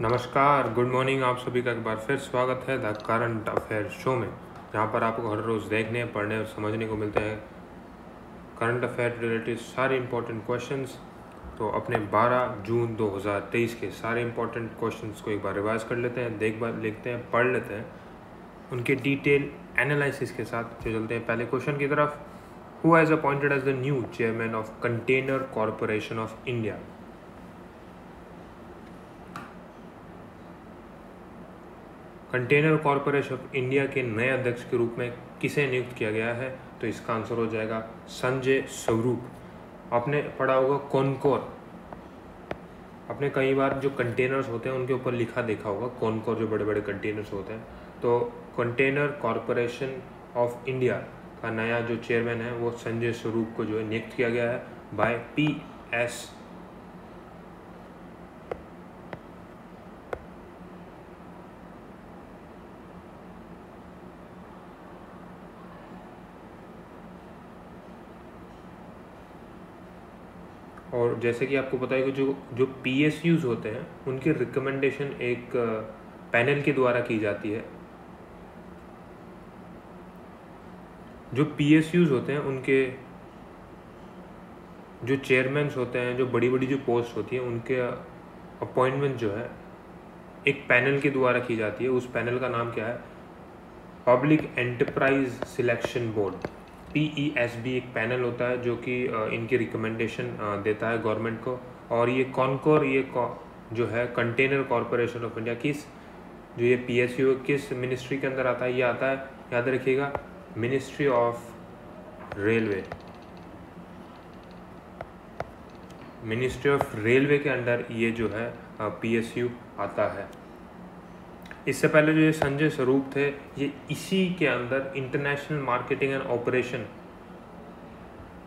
नमस्कार, good morning. आप सभी का एक बार फिर स्वागत है द करंट अफेयर शो में, जहाँ पर आपको हर रोज़ देखने, पढ़ने और समझने को मिलते हैं करंट अफेयर रिलेटेड सारे इंपॉर्टेंट क्वेश्चंस। तो अपने 12 जून 2023 के सारे इंपॉर्टेंट क्वेश्चंस को एक बार रिवाइज कर लेते हैं, लिखते हैं, पढ़ लेते हैं उनके डिटेल एनालिसिस के साथ। जो चलते हैं पहले क्वेश्चन की तरफ। Who has appointed as the new chairman of container corporation of India? Container corporation of India के नए अध्यक्ष के रूप में किसे नियुक्त किया गया है? तो इसका आंसर हो जाएगा संजय स्वरूप। आपने पढ़ा होगा कॉनकोर। आपने कई बार जो कंटेनर्स होते हैं उनके ऊपर लिखा देखा होगा कॉनकोर, जो बड़े बड़े कंटेनर्स होते हैं। तो कंटेनर कॉरपोरेशन ऑफ इंडिया का नया जो चेयरमैन है वो संजय स्वरूप को जो है नियुक्त किया गया है बाय PS। और जैसे कि आपको पता है कि जो जो PSUs होते हैं उनकी रिकमेंडेशन एक पैनल के द्वारा की जाती है। जो PSUs होते हैं उनके जो चेयरमैन्स होते हैं, जो बड़ी बड़ी जो पोस्ट होती है, उनके अपॉइंटमेंट जो है एक पैनल के द्वारा की जाती है। उस पैनल का नाम क्या है? Public enterprise selection board, PESB एक पैनल होता है जो कि इनकी रिकमेंडेशन देता है गवर्नमेंट को। और ये कॉनकोर, जो है कंटेनर कॉरपोरेशन ऑफ इंडिया, जो ये PSU किस मिनिस्ट्री के अंदर आता है? ये आता है, याद रखिएगा, ministry of railway. Ministry of railway के अंडर ये जो है PSU आता है। इससे पहले जो ये संजय स्वरूप थे, ये इसी के अंदर इंटरनेशनल मार्केटिंग एंड ऑपरेशन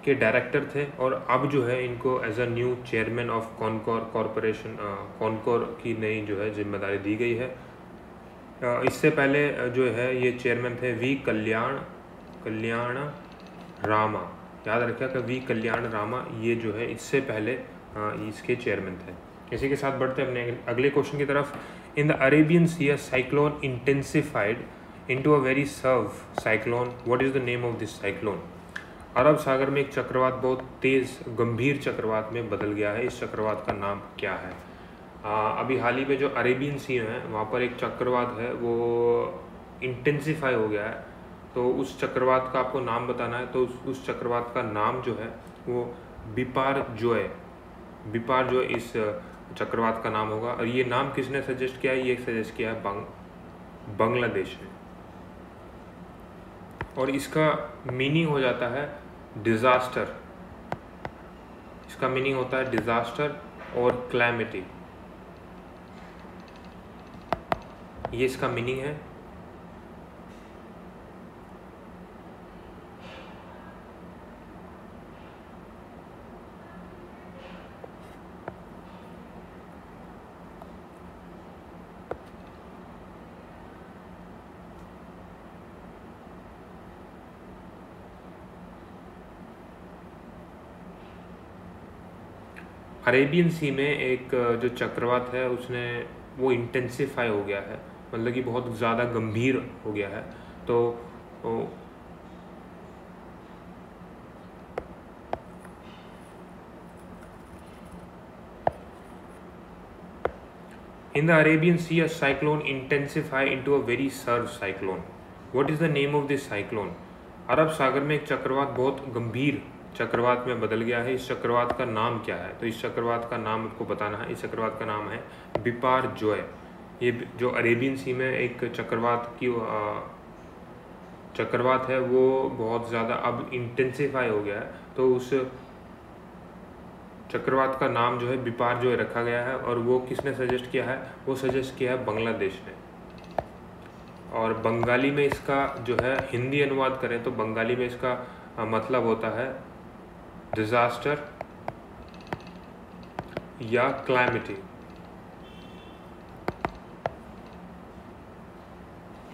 के डायरेक्टर थे। और अब जो है इनको as a new chairman of Concor corporation, Concor की नई जो है जिम्मेदारी दी गई है। इससे पहले जो है ये चेयरमैन थे V कल्याण रामा। याद रखिएगा कि V कल्याण रामा ये जो है इससे पहले इसके चेयरमैन थे। इसी के साथ बढ़ते हैं अपने अगले क्वेश्चन की तरफ। In the Arabian sea cyclone intensified into a very severe cyclone. What is the name of this cyclone? Arab Sagar में एक चक्रवात बहुत तेज गंभीर चक्रवात में बदल गया है। इस चक्रवात का नाम क्या है? अभी हाल ही में जो अरेबियन सी है वहाँ पर एक चक्रवात है, वो इंटेंसिफाई हो गया है। तो उस चक्रवात का आपको नाम बताना है। तो उस चक्रवात का नाम जो है वो बिपारजोय इस चक्रवात का नाम होगा। और ये नाम किसने सजेस्ट किया है? ये सजेस्ट किया है बांग्लादेश ने। और इसका मीनिंग हो जाता है डिज़ास्टर। इसका मीनिंग होता है डिज़ास्टर और क्लैमिटी, ये इसका मीनिंग है। अरेबियन सी में एक जो चक्रवात है वो इंटेंसिफाई हो गया है, मतलब कि बहुत ज़्यादा गंभीर हो गया है। तो in the Arabian sea a cyclone intensify into a very severe cyclone. What is the name of this cyclone? Arab Sagar में एक चक्रवात बहुत गंभीर चक्रवात में बदल गया है। इस चक्रवात का नाम क्या है? तो इस चक्रवात का नाम आपको बताना है। इस चक्रवात का नाम है बिपारजोय। ये जो अरेबियन सी में एक चक्रवात है वो बहुत ज़्यादा अब इंटेंसिफाई हो गया है। तो उस चक्रवात का नाम जो है बिपारजोय रखा गया है। और वो किसने सजेस्ट किया है? वो सजेस्ट किया है बांग्लादेश ने। और बंगाली में इसका जो है हिंदी अनुवाद करें तो बंगाली में इसका मतलब होता है डिज़ास्टर या क्लैमिटी।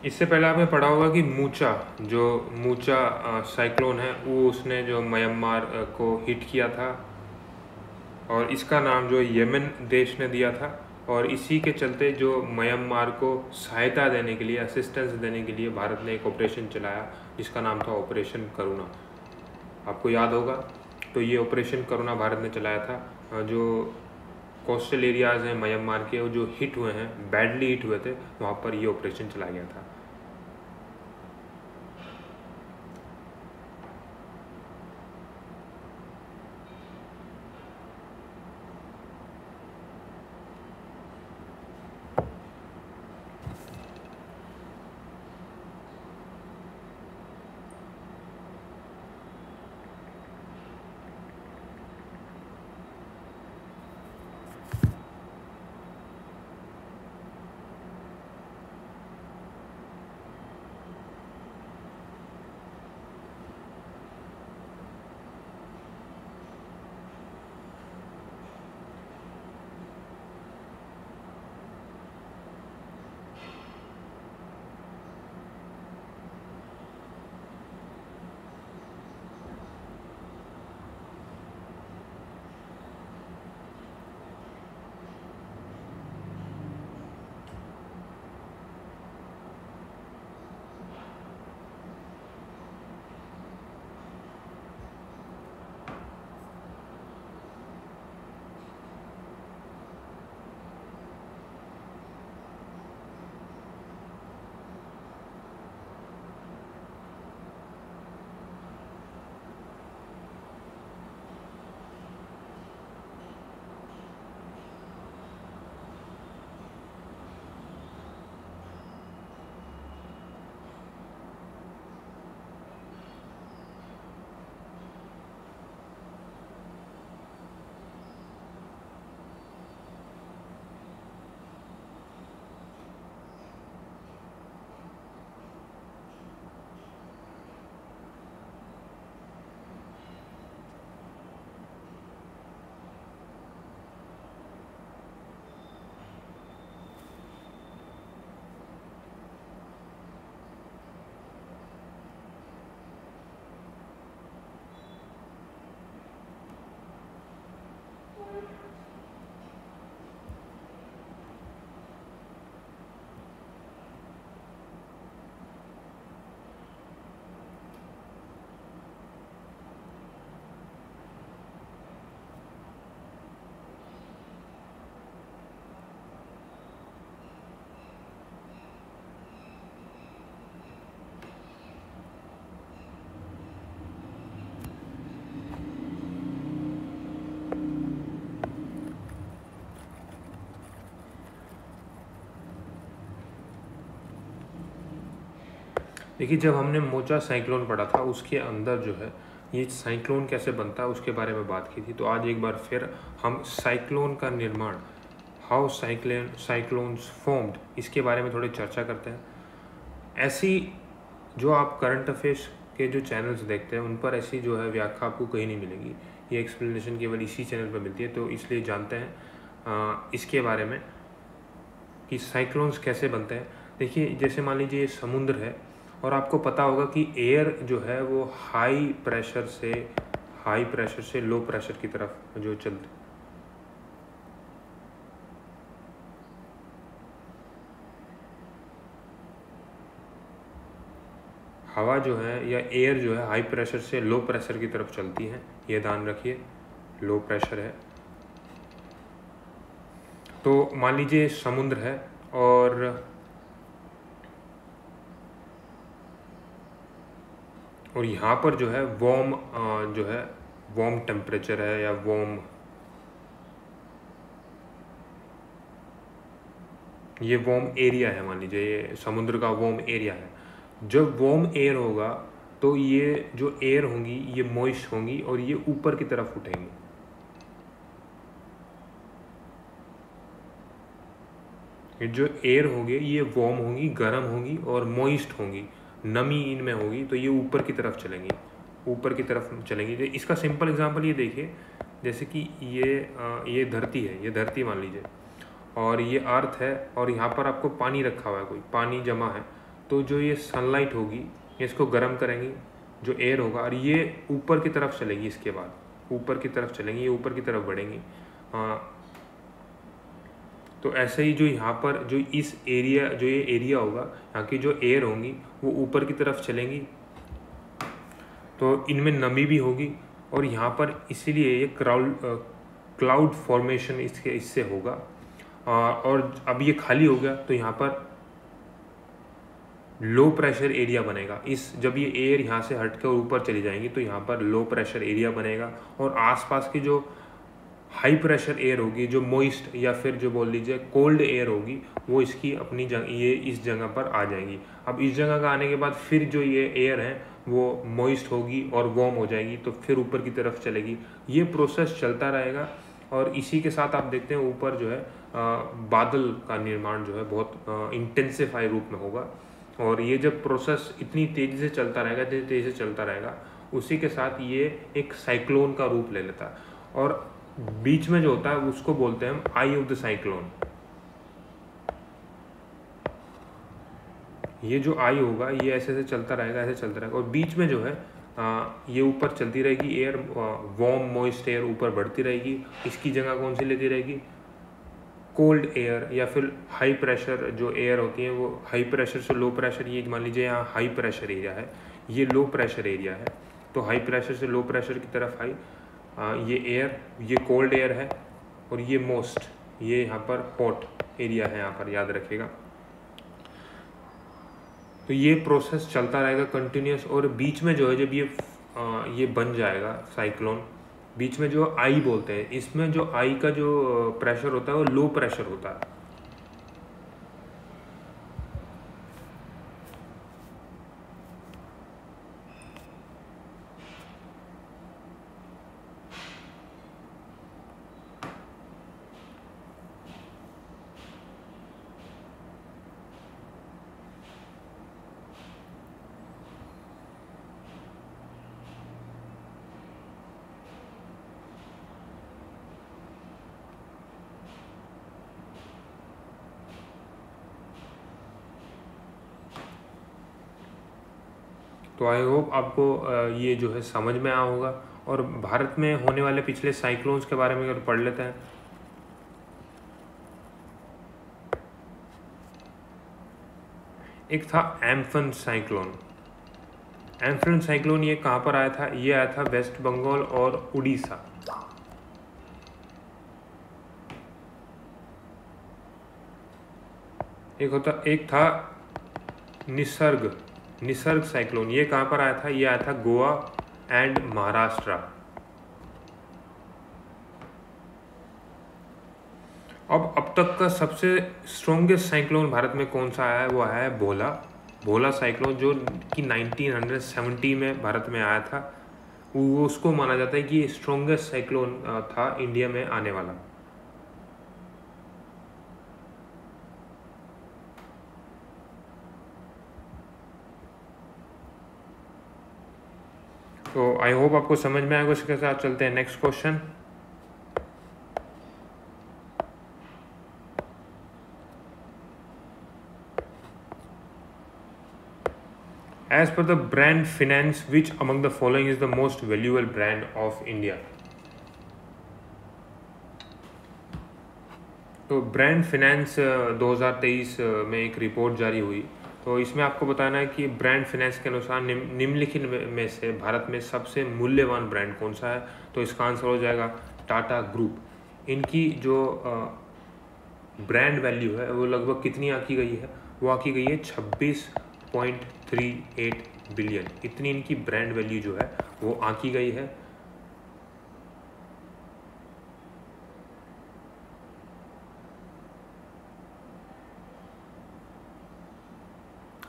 इससे पहले आपने पढ़ा होगा कि मूचा साइक्लोन है वो उसने जो म्यांमार को हिट किया था, और इसका नाम जो यमन देश ने दिया था। और इसी के चलते जो म्यांमार को सहायता देने के लिए, असिस्टेंस देने के लिए भारत ने एक ऑपरेशन चलाया जिसका नाम था ऑपरेशन करुणा। आपको याद होगा। तो ये ऑपरेशन करुणा भारत ने चलाया था। जो कोस्टल एरियाज़ हैं म्यांमार के, जो हिट हुए हैं, बैडली हिट हुए थे, वहाँ पर ये ऑपरेशन चलाया गया था। देखिए, जब हमने मोचा साइक्लोन पढ़ा था उसके अंदर जो है ये साइक्लोन कैसे बनता है उसके बारे में बात की थी। तो आज एक बार फिर हम साइक्लोन का निर्माण, हाउ साइक्लोन्स फॉर्म्ड, इसके बारे में थोड़ी चर्चा करते हैं। ऐसी जो आप करंट अफेयर्स के जो चैनल्स देखते हैं उन पर ऐसी जो है व्याख्या आपको कहीं नहीं मिलेगी। ये एक्सप्लेनेशन केवल इसी चैनल पर मिलती है। तो इसलिए जानते हैं इसके बारे में कि साइक्लोन्स कैसे बनते हैं। देखिए, जैसे मान लीजिए समुद्र है और आपको पता होगा कि एयर जो है वो हाई प्रेशर से लो प्रेशर की तरफ जो चलती, हवा जो है या एयर जो है हाई प्रेशर से लो प्रेशर की तरफ चलती है। ये ध्यान रखिए, लो प्रेशर है। तो मान लीजिए समुद्र है और यहाँ पर जो है वार्म टेम्परेचर है या ये वार्म एरिया है। मान लीजिए ये समुद्र का वार्म एरिया है। जब वार्म एयर होगा तो ये जो एयर होंगी ये मॉइस्ट होंगी और ये ऊपर की तरफ उठेंगी। ये जो एयर होगी ये वार्म होंगी, गर्म होंगी और मॉइस्ट होंगी, नमी इनमें होगी, तो ये ऊपर की तरफ चलेंगी। तो इसका सिंपल एग्जांपल ये देखिए, जैसे कि ये धरती है, ये धरती मान लीजिए, और ये अर्थ है और यहाँ पर आपको पानी रखा हुआ है, कोई पानी जमा है। तो जो ये सनलाइट होगी ये इसको गर्म करेंगी, जो एयर होगा, और ये ऊपर की तरफ चलेगी। इसके बाद ऊपर की तरफ चलेंगी, ये ऊपर की तरफ बढ़ेंगी। तो ऐसे ही जो यहाँ पर जो इस एरिया जो ये एरिया होगा, यहाँ की जो एयर होंगी वो ऊपर की तरफ चलेंगी, तो इनमें नमी भी होगी और यहाँ पर इसीलिए ये क्लाउड फॉर्मेशन इससे होगा। और अब ये खाली हो गया तो यहाँ पर लो प्रेशर एरिया बनेगा। जब ये एयर यहाँ से हट कर ऊपर चली जाएंगी तो यहाँ पर लो प्रेशर एरिया बनेगा और आसपास की जो हाई प्रेशर एयर होगी, जो मॉइस्ट या फिर जो बोल लीजिए कोल्ड एयर होगी, वो इसकी अपनी ये इस जगह पर आ जाएंगी। अब इस जगह का आने के बाद फिर जो ये एयर है वो मॉइस्ट होगी और वार्म हो जाएगी, तो फिर ऊपर की तरफ चलेगी। ये प्रोसेस चलता रहेगा और इसी के साथ आप देखते हैं ऊपर जो है बादल का निर्माण जो है बहुत इंटेंसिफाई रूप में होगा। और ये जब प्रोसेस इतनी तेज़ी से चलता रहेगा, तेज़ी से चलता रहेगा, उसी के साथ ये एक साइक्लोन का रूप ले लेता है और बीच में जो होता है उसको बोलते हैं हम आई ऑफ द साइक्लोन। ये जो आई होगा ये ऐसे ऐसे चलता रहेगा, ऐसे चलता रहेगा और बीच में जो है ये ऊपर चलती रहेगी एयर, वार्म मॉइस्ट एयर ऊपर बढ़ती रहेगी। इसकी जगह कौन सी लेती रहेगी? कोल्ड एयर या फिर हाई प्रेशर जो एयर होती है, वो हाई प्रेशर से लो प्रेशर, ये मान लीजिए यहाँ हाई प्रेशर एरिया है, ये लो प्रेशर एरिया है, तो हाई प्रेशर से लो प्रेशर की तरफ हाई, ये एयर, ये कोल्ड एयर है और ये मोस्ट, ये यहाँ पर हॉट एरिया है, यहाँ पर याद रखिएगा। तो ये प्रोसेस चलता रहेगा कंटिन्यूस और बीच में जो है जब ये बन जाएगा साइक्लोन, बीच में जो आई बोलते हैं, इसमें जो आई का जो प्रेशर होता है वो लो प्रेशर होता है। तो आई होप आपको ये जो है समझ में आया होगा। और भारत में होने वाले पिछले साइक्लोन्स के बारे में अगर पढ़ लेते हैं, एक था एम्फन साइक्लोन। एम्फन साइक्लोन ये कहाँ पर आया था? ये आया था वेस्ट बंगाल और उड़ीसा। एक था निसर्ग साइक्लोन, ये कहाँ पर आया था? ये आया था गोवा एंड महाराष्ट्र। अब तक का सबसे स्ट्रॉन्गेस्ट साइक्लोन भारत में कौन सा आया है? वो आया है भोला साइक्लोन, जो कि 1970 में भारत में आया था। वो उसको माना जाता है कि स्ट्रॉन्गेस्ट साइक्लोन था इंडिया में आने वाला। तो आई होप आपको समझ में आएगा। इसके साथ चलते हैं next question. As per the brand finance, which among the following is the most valuable brand of India? तो ब्रांड फिनेंस 2023 में एक रिपोर्ट जारी हुई, तो इसमें आपको बताना है कि ब्रांड फिनेंस के अनुसार निम्नलिखित में से भारत में सबसे मूल्यवान ब्रांड कौन सा है? तो इसका आंसर हो जाएगा टाटा ग्रुप। इनकी जो ब्रांड वैल्यू है वो लगभग कितनी आंकी गई है? वो आंकी गई है 26.38 बिलियन। इतनी इनकी ब्रांड वैल्यू जो है वो आंकी गई है।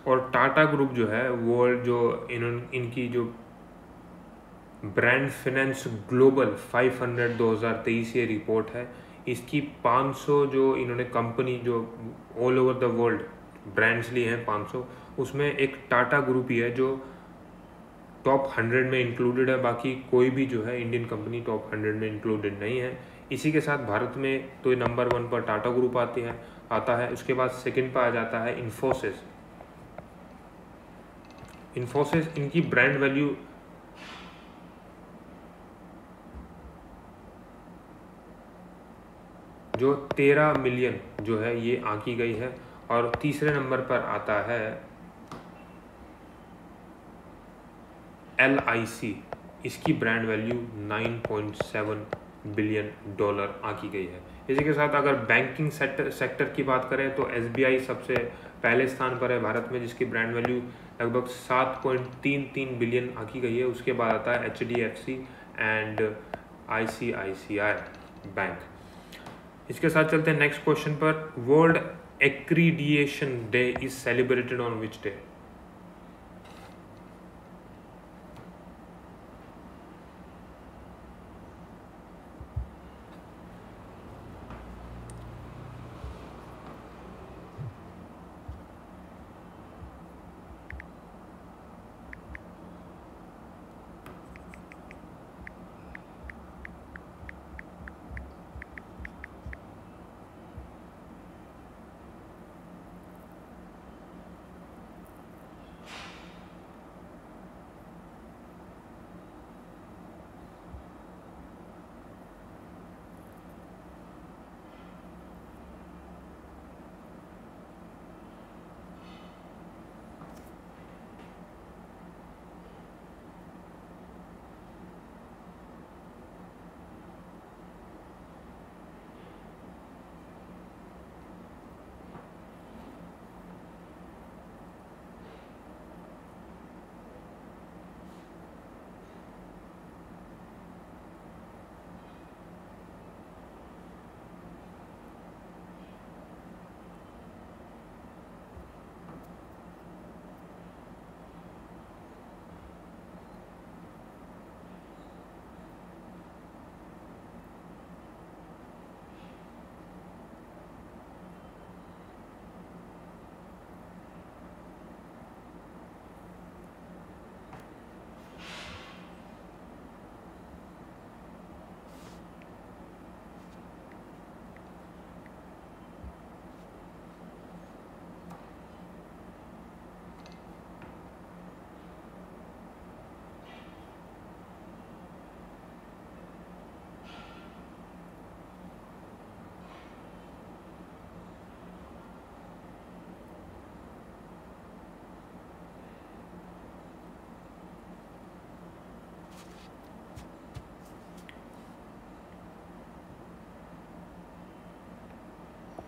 और टाटा ग्रुप जो है वो जो इनकी जो ब्रांड फिनेंस ग्लोबल 500 2023 ये रिपोर्ट है, इसकी 500 जो इन्होंने कंपनी जो all over the world brands लिए हैं 500, उसमें एक टाटा ग्रुप ही है जो टॉप 100 में इंक्लूडेड है। बाकी कोई भी जो है इंडियन कंपनी टॉप 100 में इंक्लूडेड नहीं है। इसी के साथ भारत में तो नंबर 1 पर टाटा ग्रुप आता है। उसके बाद सेकंड पर आ जाता है इन्फोसिस। इनकी ब्रांड वैल्यू जो 13 मिलियन जो है ये आंकी गई है। और तीसरे नंबर पर आता है LIC, इसकी ब्रांड वैल्यू 9.7 बिलियन डॉलर आंकी गई है। इसी के साथ अगर बैंकिंग सेक्टर की बात करें तो SBI सबसे पहले स्थान पर है भारत में, जिसकी ब्रांड वैल्यू लगभग 7.33 बिलियन आंकी गई है। उसके बाद आता है HDFC एंड ICICI बैंक। इसके साथ चलते हैं नेक्स्ट क्वेश्चन पर। World accreditation day is celebrated on which day?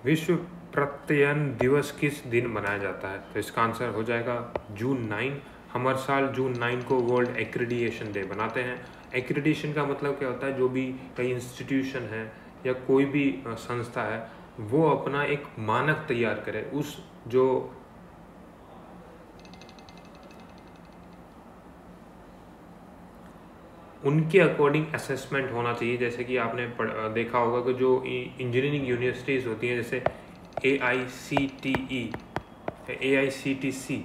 विश्व प्रत्ययन दिवस किस दिन मनाया जाता है? तो इसका आंसर हो जाएगा जून 9। हम हर साल जून 9 को वर्ल्ड एक्रीडिएशन डे बनाते हैं। एक्रीडिएशन का मतलब क्या होता है? जो भी कई इंस्टीट्यूशन है या कोई भी संस्था है, वो अपना एक मानक तैयार करे, उस जो उनके अकॉर्डिंग असेसमेंट होना चाहिए। जैसे कि आपने देखा होगा कि जो इंजीनियरिंग यूनिवर्सिटीज़ होती हैं, जैसे AICTE, AICTC,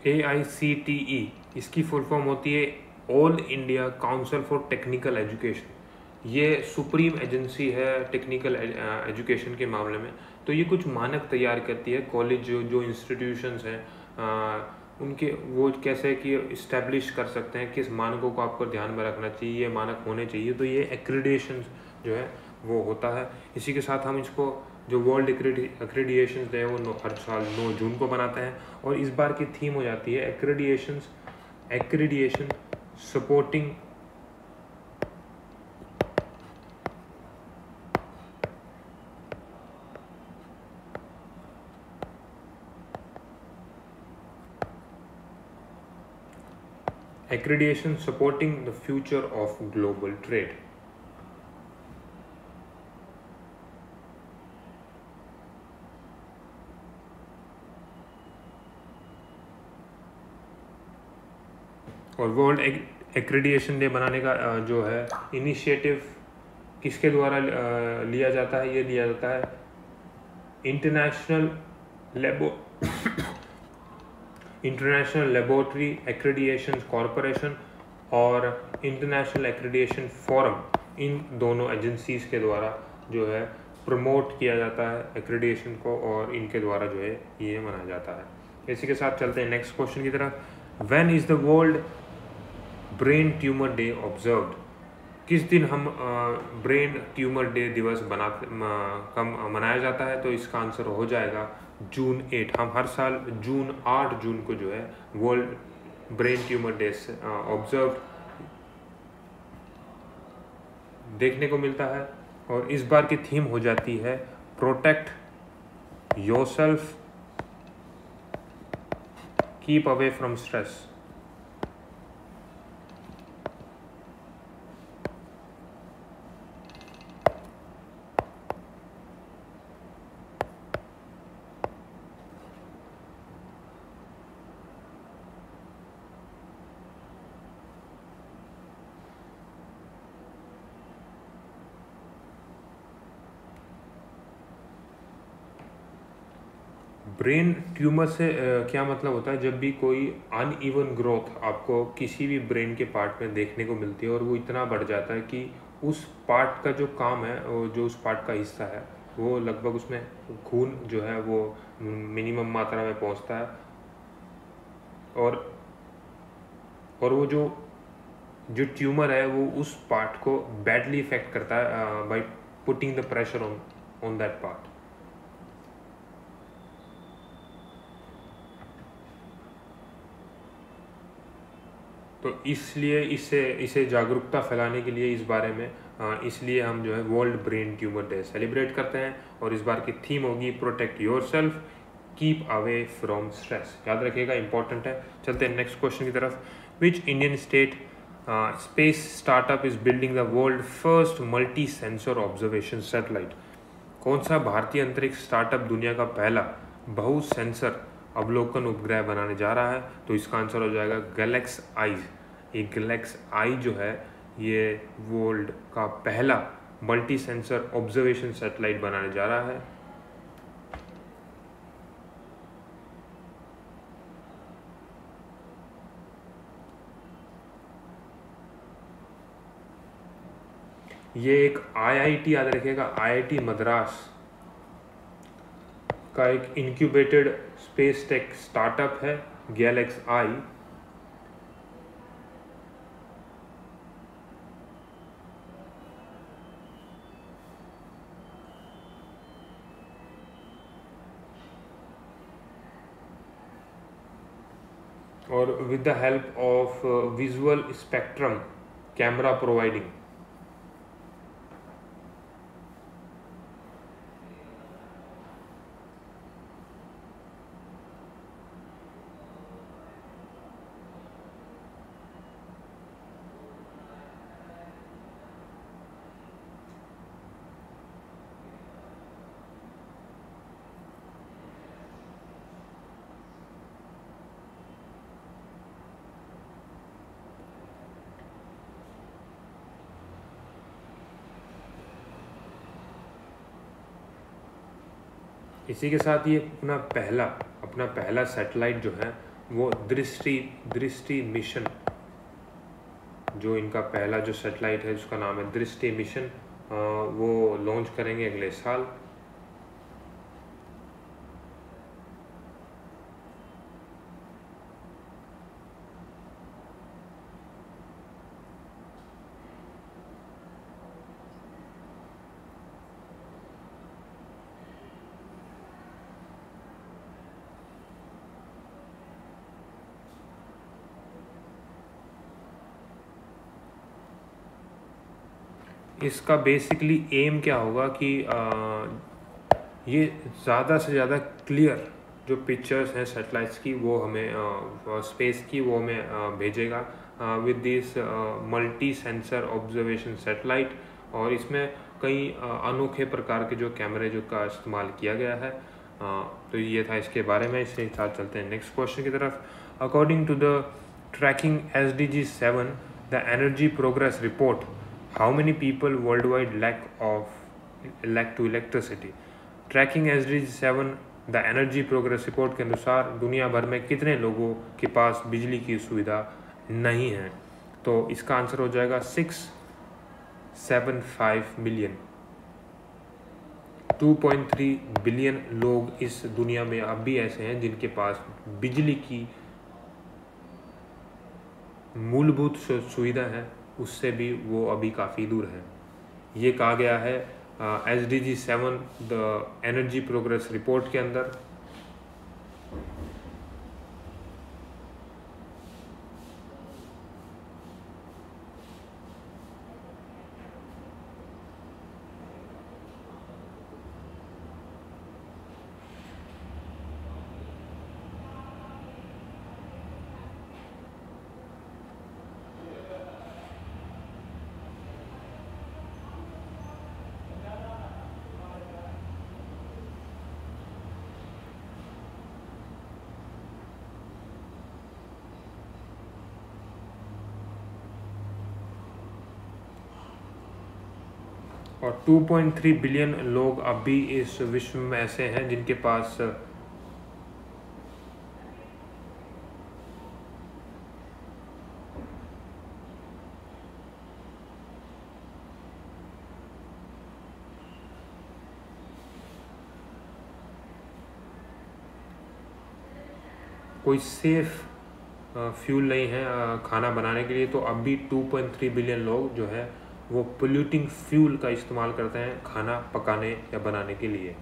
AICTE, इसकी फुल फॉर्म होती है all India council for technical education. ये सुप्रीम एजेंसी है टेक्निकल एजुकेशन के मामले में। तो ये कुछ मानक तैयार करती है। कॉलेज जो इंस्टीट्यूशंस हैं उनके वो कैसे कि इस्टेब्लिश कर सकते हैं, किस मानकों को आपको ध्यान में रखना चाहिए, ये मानक होने चाहिए। तो ये एक्रीडिएशन जो है वो होता है। इसी के साथ हम इसको जो वर्ल्ड एक्रीडिएशन डे है वो हर साल 9 जून को मनाते हैं। और इस बार की थीम हो जाती है accreditation supporting the future of global trade. और वर्ल्ड एक्रेडिएशन डे बनाने का जो है इनिशिएटिव किसके द्वारा लिया जाता है? ये लिया जाता है इंटरनेशनल लेबोरेटरी एक्रेडिएशन कॉरपोरेशन और इंटरनेशनल एक्रेडिएशन फोरम, इन दोनों एजेंसीज के द्वारा जो है प्रमोट किया जाता है एक्रेडिएशन को, और इनके द्वारा जो है ये मनाया जाता है। इसी के साथ चलते हैं नेक्स्ट क्वेश्चन की तरफ। When is the world brain tumour day observed? किस दिन हम ब्रेन ट्यूमर डे दिवस मनाया जाता है? तो इसका आंसर हो जाएगा जून 8। हम हर साल 8 जून को जो है world brain tumour day observe देखने को मिलता है। और इस बार की थीम हो जाती है protect yourself, keep away from stress. Brain tumour से क्या मतलब होता है? जब भी कोई अनइवन ग्रोथ आपको किसी भी ब्रेन के पार्ट में देखने को मिलती है और वो इतना बढ़ जाता है कि उस पार्ट का जो काम है, जो उस पार्ट का हिस्सा है, वो लगभग उसमें खून जो है वो मिनिमम मात्रा में पहुंचता है, और वो जो ट्यूमर है वो उस पार्ट को बैडली इफेक्ट करता है by putting the pressure on that part. तो इसलिए इसे जागरूकता फैलाने के लिए इस बारे में इसलिए हम जो है world brain tumour day celebrate करते हैं। और इस बार की थीम होगी protect yourself, keep away from stress. याद रखिएगा, इंपॉर्टेंट है। चलते हैं नेक्स्ट क्वेश्चन की तरफ। Which Indian state space startup is building the world first multi sensor observation satellite? कौन सा भारतीय अंतरिक्ष स्टार्टअप दुनिया का पहला बहु सेंसर अवलोकन उपग्रह बनाने जा रहा है? तो इसका आंसर हो जाएगा गैलेक्स आई। ये गैलेक्स आई जो है ये वर्ल्ड का पहला मल्टी सेंसर ऑब्जर्वेशन सैटेलाइट बनाने जा रहा है। ये एक आईआईटी, याद रखिएगा, आईआईटी मद्रास का एक इंक्यूबेटेड स्पेस टेक स्टार्टअप है गैलेक्स आई। और with the help of visual spectrum camera providing. इसी के साथ ये अपना पहला सैटेलाइट जो है वो दृष्टि मिशन, जो इनका पहला जो सैटेलाइट है उसका नाम है दृष्टि मिशन, वो लॉन्च करेंगे अगले साल। इसका बेसिकली एम क्या होगा कि ये ज़्यादा से ज़्यादा क्लियर जो पिक्चर्स हैं सैटेलाइट्स की वो हमें स्पेस की वो हमें भेजेगा with this multi sensor observation satellite. और इसमें कई अनोखे प्रकार के जो कैमरे जो का इस्तेमाल किया गया है। तो ये था इसके बारे में। इसके साथ चलते हैं नेक्स्ट क्वेश्चन की तरफ। According to the Tracking SDG 7, the Energy Progress Report, how many people worldwide lack to electricity? Tracking SDG 7, the energy progress report के अनुसार दुनिया भर में कितने लोगों के पास बिजली की सुविधा नहीं है? तो इसका आंसर हो जाएगा 675 मिलियन। 2.3 बिलियन लोग इस दुनिया में अब भी ऐसे हैं जिनके पास बिजली की मूलभूत सुविधा है, उससे भी वो अभी काफ़ी दूर है। ये कहा गया है SDG 7 the energy progress report के अंदर। और 2.3 बिलियन लोग अब भी इस विश्व में ऐसे हैं जिनके पास कोई सेफ फ्यूल नहीं है खाना बनाने के लिए। तो अब भी 2.3 बिलियन लोग जो है वो पोल्यूटिंग फ्यूल का इस्तेमाल करते हैं खाना पकाने या बनाने के लिए।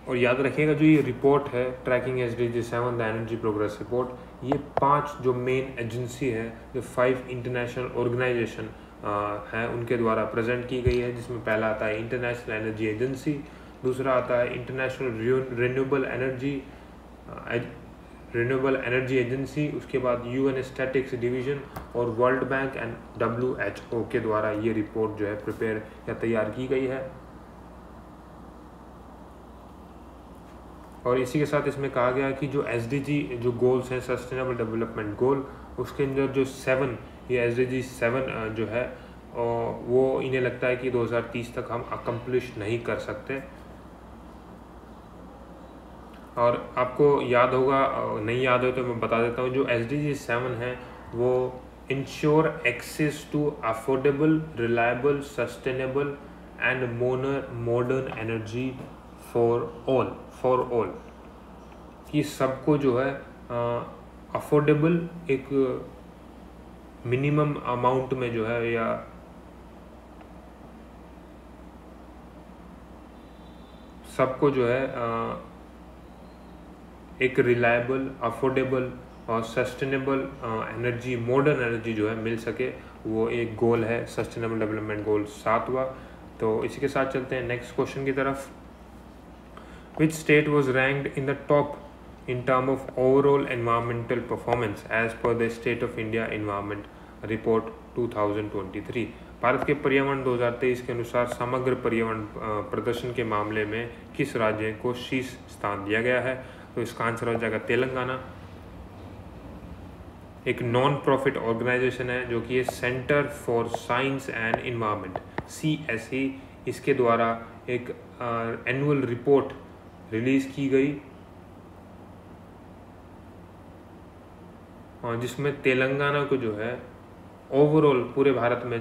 और याद रखिएगा जो ये रिपोर्ट है tracking SDG 7 the energy progress report, ये 5 जो मेन एजेंसी है, जो 5 इंटरनेशनल ऑर्गेनाइजेशन हैं उनके द्वारा प्रेजेंट की गई है। जिसमें पहला आता है इंटरनेशनल एनर्जी एजेंसी, दूसरा आता है इंटरनेशनल रिन्यूएबल एनर्जी एजेंसी, उसके बाद UN स्टैटिक्स डिवीज़न और वर्ल्ड बैंक एंड WHO के द्वारा ये रिपोर्ट जो है प्रिपेयर या तैयार की गई है। और इसी के साथ इसमें कहा गया कि जो SDG जो गोल्स हैं सस्टेनेबल डेवलपमेंट गोल, उसके अंदर जो 7 ये SDG 7 जो है वो इन्हें लगता है कि 2030 तक हम अकम्प्लिश नहीं कर सकते। और आपको याद होगा, नहीं याद हो तो मैं बता देता हूँ, जो SDG 7 है वो ensure access to affordable, reliable, sustainable and modern energy for all, कि सबको जो है अफोर्डेबल एक मिनिमम अमाउंट में जो है या सबको जो है एक रिलायबल, अफोर्डेबल और सस्टेनेबल एनर्जी, मॉडर्न एनर्जी जो है मिल सके, वो एक गोल है सस्टेनेबल डेवलपमेंट गोल 7वां। तो इसी के साथ चलते हैं नेक्स्ट क्वेश्चन की तरफ। Which state was ranked in the top in terms of overall environmental performance as per the State of India Environment Report 2023? Bharat के पर्यावरण 2023 के अनुसार समग्र पर्यावरण प्रदर्शन के मामले में किस राज्य को शीर्ष स्थान दिया गया है? तो इसका आंसर हो जाएगा तेलंगाना। एक नॉन प्रॉफिट ऑर्गेनाइजेशन है जो कि centre for science and environment CSE, इसके द्वारा एक एनुअल रिपोर्ट रिलीज की गई और जिसमें तेलंगाना को जो है ओवरऑल पूरे भारत में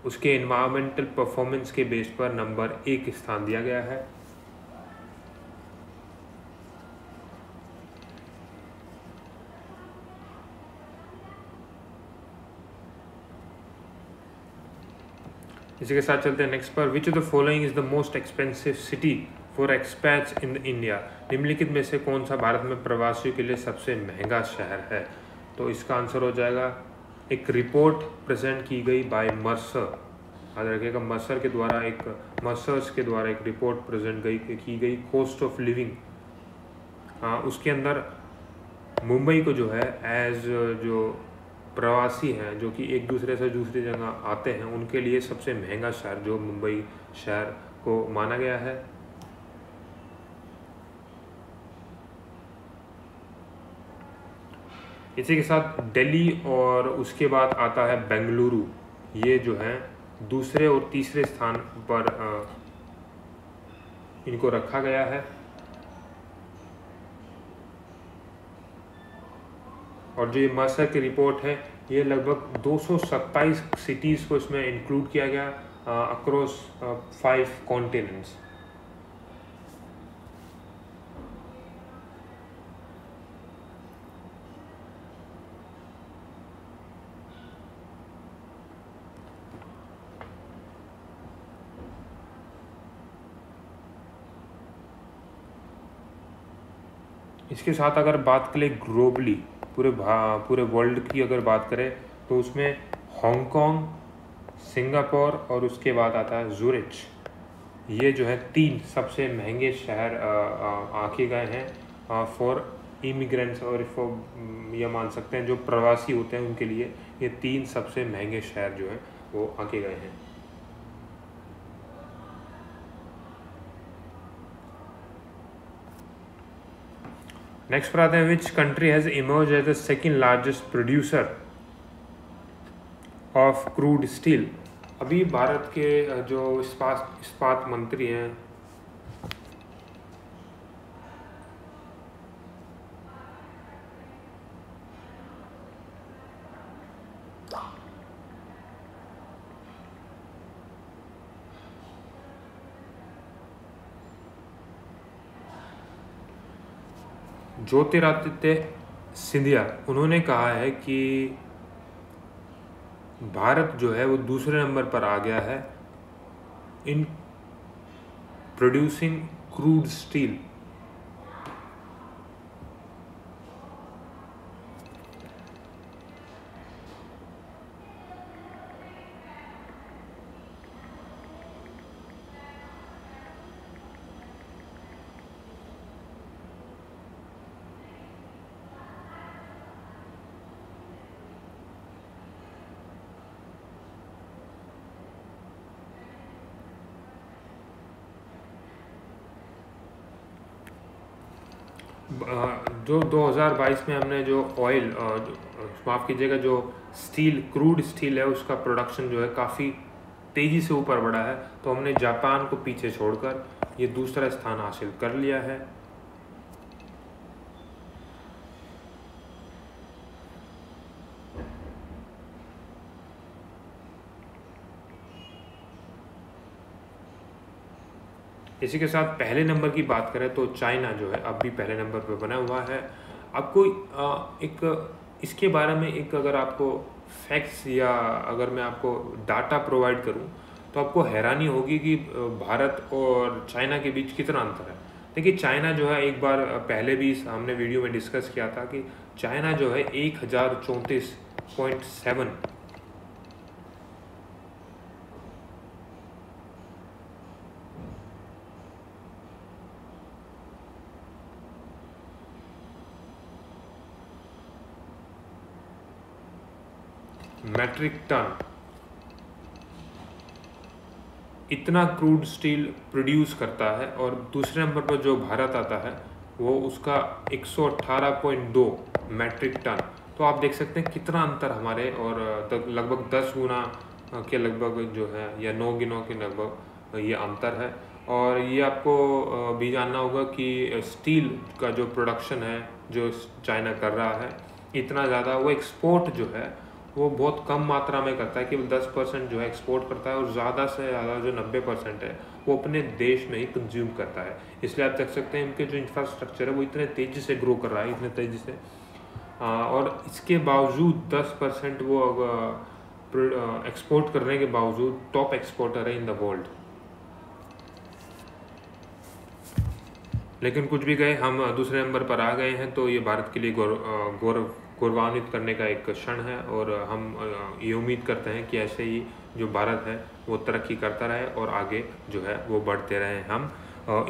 उसके एनवायरमेंटल परफॉर्मेंस के बेस पर नंबर 1 स्थान दिया गया है। इसी के साथ चलते हैं नेक्स्ट पर। Which of the following is the most expensive city for expats in India? निम्नलिखित में से कौन सा भारत में प्रवासियों के लिए सबसे महंगा शहर है? तो इसका आंसर हो जाएगा, एक रिपोर्ट प्रेजेंट की गई बाय मर्सर याद रखिएगा, मर्सर्स के द्वारा एक रिपोर्ट प्रेजेंट की गई कॉस्ट ऑफ लिविंग, उसके अंदर मुंबई को जो है एज जो प्रवासी हैं जो कि एक दूसरे से दूसरी जगह आते हैं उनके लिए सबसे महंगा शहर जो मुंबई शहर को माना गया है। इसी के साथ दिल्ली और उसके बाद आता है बेंगलुरु, ये जो है दूसरे और तीसरे स्थान पर इनको रखा गया है। और जो ये मर्सर की रिपोर्ट है ये लगभग 227 सिटीज़ को इसमें इंक्लूड किया गया अक्रॉस 5 कॉन्टिनेंट्स। इसके साथ अगर बात करें ग्लोबली पूरे वर्ल्ड की अगर बात करें तो उसमें हांगकांग, सिंगापुर और उसके बाद आता है ज़ुरिच, ये जो है 3 सबसे महंगे शहर आके गए हैं फॉर इमिग्रेंट्स, और फॉर ये मान सकते हैं जो प्रवासी होते हैं उनके लिए ये 3 सबसे महंगे शहर जो हैं वो आके गए हैं। नेक्स्ट पर आते हैं, which country has emerge as the second largest producer of crude steel. अभी भारत के जो इस्पात मंत्री हैं ज्योतिरादित्य सिंधिया, उन्होंने कहा है कि भारत जो है वो दूसरे नंबर पर आ गया है इन प्रोड्यूसिंग क्रूड स्टील। जो 2022 में हमने जो ऑयल माफ़ कीजिएगा जो स्टील क्रूड स्टील है उसका प्रोडक्शन जो है काफ़ी तेज़ी से ऊपर बढ़ा है, तो हमने जापान को पीछे छोड़कर ये दूसरा स्थान हासिल कर लिया है। इसी के साथ पहले नंबर की बात करें तो चाइना जो है अब भी पहले नंबर पर बना हुआ है। आपको एक इसके बारे में एक अगर आपको फैक्ट्स या अगर मैं आपको डाटा प्रोवाइड करूं तो आपको हैरानी होगी कि भारत और चाइना के बीच कितना अंतर है। देखिए चाइना जो है एक बार पहले भी हमने वीडियो में डिस्कस किया था कि चाइना जो है 1034.7 मैट्रिक टन इतना क्रूड स्टील प्रोड्यूस करता है, और दूसरे नंबर पर जो भारत आता है वो उसका 118.2 मैट्रिक टन। तो आप देख सकते हैं कितना अंतर हमारे और लगभग 10 गुना के लगभग जो है या 9 गुना के लगभग ये अंतर है। और ये आपको भी जानना होगा कि स्टील का जो प्रोडक्शन है जो चाइना कर रहा है इतना ज़्यादा, वो एक्सपोर्ट जो है वो बहुत कम मात्रा में करता है, केवल 10% जो है एक्सपोर्ट करता है, और ज़्यादा से ज़्यादा जो 90% है वो अपने देश में ही कंज्यूम करता है। इसलिए आप देख सकते हैं इनके जो इंफ्रास्ट्रक्चर है वो इतने तेज़ी से ग्रो कर रहा है, इतने तेज़ी से, और इसके बावजूद 10% वो एक्सपोर्ट करने के बावजूद टॉप एक्सपोर्टर है इन द वर्ल्ड। लेकिन कुछ भी कहे हम दूसरे नंबर पर आ गए हैं, तो ये भारत के लिए गौरव गौरवान्वित करने का एक क्षण है और हम ये उम्मीद करते हैं कि ऐसे ही जो भारत है वो तरक्की करता रहे और आगे जो है वो बढ़ते रहें हम।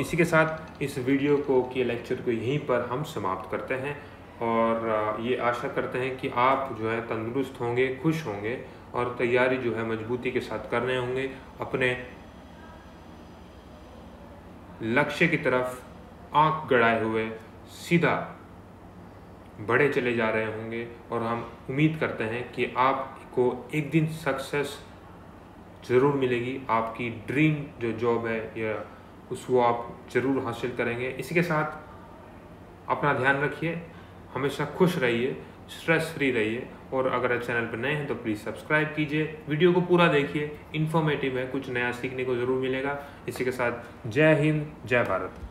इसी के साथ इस वीडियो को के लेक्चर को यहीं पर हम समाप्त करते हैं और ये आशा करते हैं कि आप जो है तंदुरुस्त होंगे, खुश होंगे और तैयारी जो है मजबूती के साथ कर रहे होंगे, अपने लक्ष्य की तरफ आंख गड़ाए हुए सीधा बढ़े चले जा रहे होंगे और हम उम्मीद करते हैं कि आपको एक दिन सक्सेस ज़रूर मिलेगी। आपकी ड्रीम जो जॉब है या उसको आप ज़रूर हासिल करेंगे। इसी के साथ अपना ध्यान रखिए, हमेशा खुश रहिए, स्ट्रेस फ्री रहिए और अगर चैनल पर नए हैं तो प्लीज़ सब्सक्राइब कीजिए। वीडियो को पूरा देखिए, इन्फॉर्मेटिव है, कुछ नया सीखने को ज़रूर मिलेगा। इसी के साथ जय हिंद, जय भारत।